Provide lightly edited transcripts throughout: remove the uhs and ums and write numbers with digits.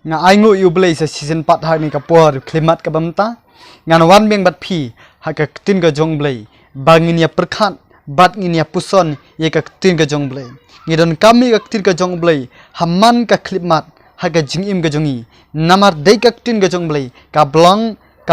nga aingo yu blai sa season pat ha ni ka por klimat ka bamta nga wan beng bat phi ha ka tin ka jong blai bangin ya perkhat bat ngin ya puson ye ka tin ka jong blai ngi don kami ka tin ka jong blai haman ka klimat ha ka jing im ka jongi namar dei ka tin ka jong blai ka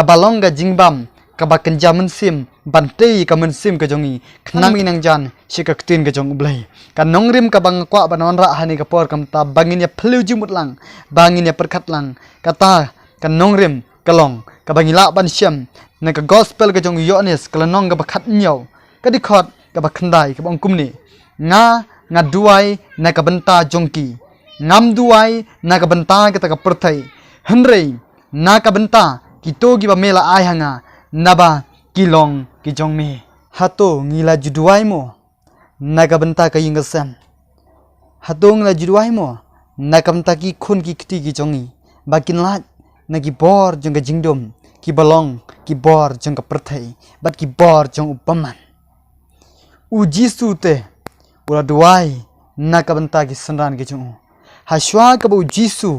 balong ka jingbam ka ba kenjamen sim bantei ka men sim ka jongi khnang minang jan shi ka tin ka jong blai ka nongrim ka bang kwa banon ra hani ka por kam ta bangin ya phlu jimut lang bangin ya perkhat lang kata ka nongrim kalong ka bangila ban syam na ka gospel ka jong yones ka nong ka bakhat nyau ka dikhot ka bakhandai ka bang kumni nga duai na ka banta jongki ngam duai na ka banta ka ta ka perthai henrei na ka banta ki to gi ba mela ai hanga naba kilong ki jong me hato ngila juduai mo naga benta ka yingasam hato ngila juduai mo naga benta ki khun ki kti ki jongi bakin lat nagi bor jong ka jingdom ki balong ki bor jong ka perthai bat ki bor jong upaman ujisu te ula duai naga benta ki sanran ki jong haswa ka bu jisu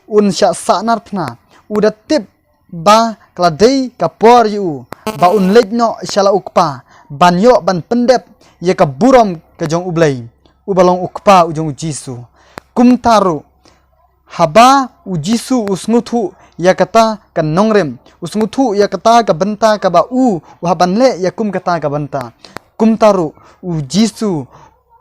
un sha sanarthna uda tip ba kladei ka por yu ba un lejno shala ukpa banyo ban pendep ye ka burom ka jong ublai ubalong ukpa ujong jisu kumtaru haba ujisu usnguthu ya kata ka nongrem usnguthu ya kata ka benta ka ba haban le ya kum kata ka benta kumtaru ujisu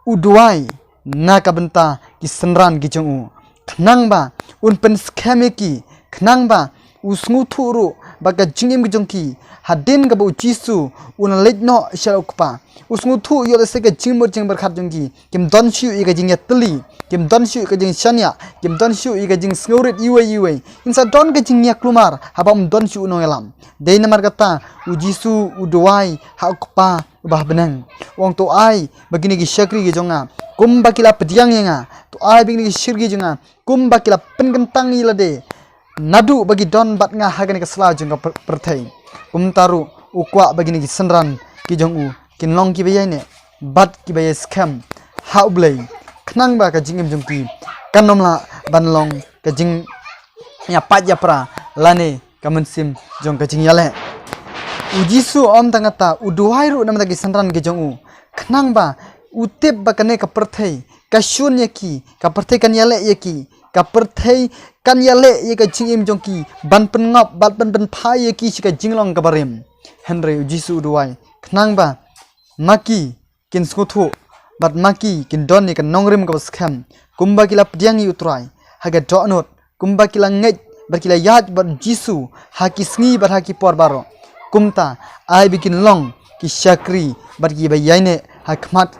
uduai na ka benta ki senran ki jong khnang ba un pen skemeki khnang ba usnguthu ru baga jingim gejongki hadin ga bu jisu un lejno shalokpa usnguthu yole se ga jingmur jing berkhat jongki kim don shu i ga jing yatli kim don shu ga jing shanya kim don shu i ga jing sngorit iwe insa don ga jing yak klumar habam don shu no elam dei namar kata ujisu udwai hakpa bah benang wong to ai bagini gi shakri gi jonga kum bakila pediang yenga to ai bagini gi shirgi jonga kum bakila penkentang ilade nadu bagi don bat nga hagani ka sla jong ka perthai kumtaru ukwa bagini ki sanran ki jong kinlong ki bayai ne bat ki bayai scam haublei khnang ba ka jingim jong ki kanomla banlong ka jing ya pat ya pra lane ka mensim jong ka jing yale ujisu om tangata uduhai ru namata ki sanran ki jong khnang ba utip ba kane ka perthai ka shun yaki ka perthai kan yale yaki ka perthai kan yale ye ka jingim jongki ban pen ngop ban pen phai ye ki ka jinglong ka barim henry jisu duai khnang ba maki kin skuthu bat maki kin don ni ka nongrim ka skam kumba kila pdiangi utrai haga donot kumba kila ngej bat kila yat bat jisu haki sngi bat haki por baro kumta ai bikin long ki shakri bat ki bayaine hakmat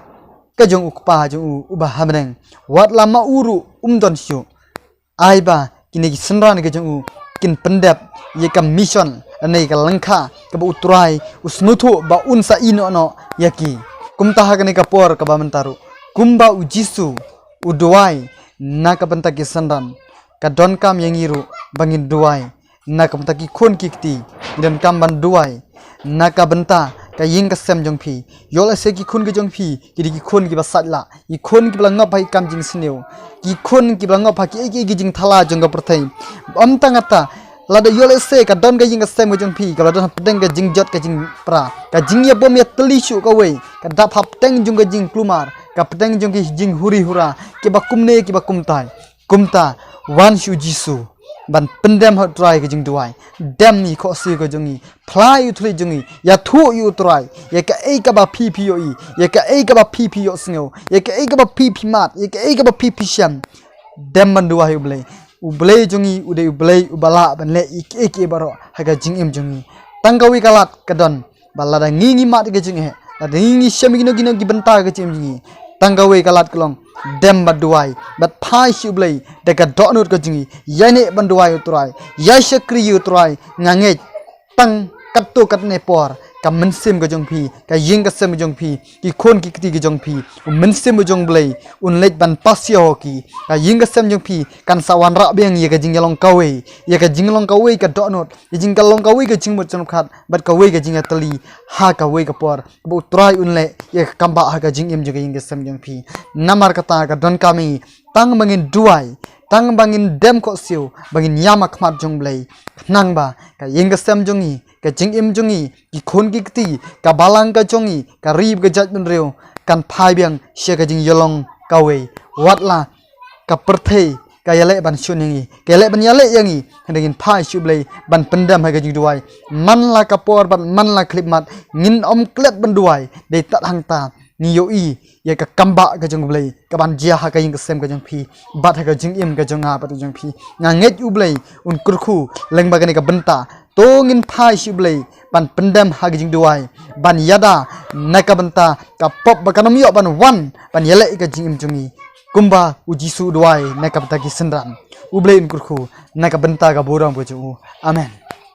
ka jong ukpa jong ubah hamreng wat lama uru don shu aiba kini ki senran ke jong kin pendap ye ka mission anei ka langkha ka bu utrai usnuthu ba unsa ino no yaki kumta ha kani ka por ka ba mentaru kumba ujisu uduai na ka benta ki senran ka don kam yangiru bangin duai na ka benta ki khon kikti dan kam ban duai na ka benta ka ying ka sem jong phi yola se ki khun ki jong phi ki khun ki ba satla i khun ki bla ngap bai kam jing sneu ki khun ki bla ngap ki ki jing thala jong ka perthai am tangata lada yola se ka don ka ying ka sem jong phi ka don pedeng ka jing jot ka jing pra ka jing ya bom ya teli shu ka we ka dap hap teng jong ka jing klumar ka pedeng jong ki jing huri hura ki ba kumne ki ba kumtai kumta wan shu jisu ban pendem hot try ke jing duai dem ni kho si ko jongi fly uthli jongi ya thu yu try ya ka ei ka ba ppo i ya ka ei ka ba ppo sngo ya ka ei ka ba pp mat ya ka ei ka ba pp sham dem ban duai ublei jongi ude ublei ubala ban le ik baro haga jing im jongi tanggawi kalat kadon balada ngingi mat ke jing he ada ngingi sham gino gi benta ke jing jingi tanggawi kalat kelong dem baduai bat phai shublei deka donut ko jingi yane banduai utrai ya shakri utrai ngange tang katto katne por ka mensim ko jong phi ka ying ka sem jong phi ki khon ki kti ki jong phi mensim jong blei un lej ban pasio ki ka ying ka sem jong phi kan sawan ra beng ye ka jingalong kawe ye ka jingalong kawe ka donut ye jingalong kawe ka jingmut jong khat bat kawe ka jinga tali ha ka we ka por bu utrai un le ye kamba ha ka jing im jong ying ka sem jong phi namar kata ka don kami tang mangin duai tang bangin dem ko siu bangin yama khmat jong blai nang ba ka yeng sem jongi ka jing im jongi ki khon ki kti ka balang ka jongi ka rib ka jat ben reu kan phai biang she ka jing yolong ka we watla ka perthei ka yale ban shuningi ka yale ban yale yangi hendingin phai shu blai ban pendam ha ka jing duai man la ka por ban man la klip mat ngin om klet ban duai de tat hang ta ni yo i ya ka kamba ka jong blai ka ban jia ha ka ying sem ka jong phi bat ha ka jing im ka jong ha bat jong phi nga nget u blai un kurkhu leng ba ka ni ka benta to ngin phai shu blai ban pendam ha ka jing duai ban yada na ka benta ka pop ba ka nam yo ban wan ban yale ka jing im jongi kumba uji su duai na ka benta ki sendran u blai un kurkhu na ka benta ka borang bo ju amen.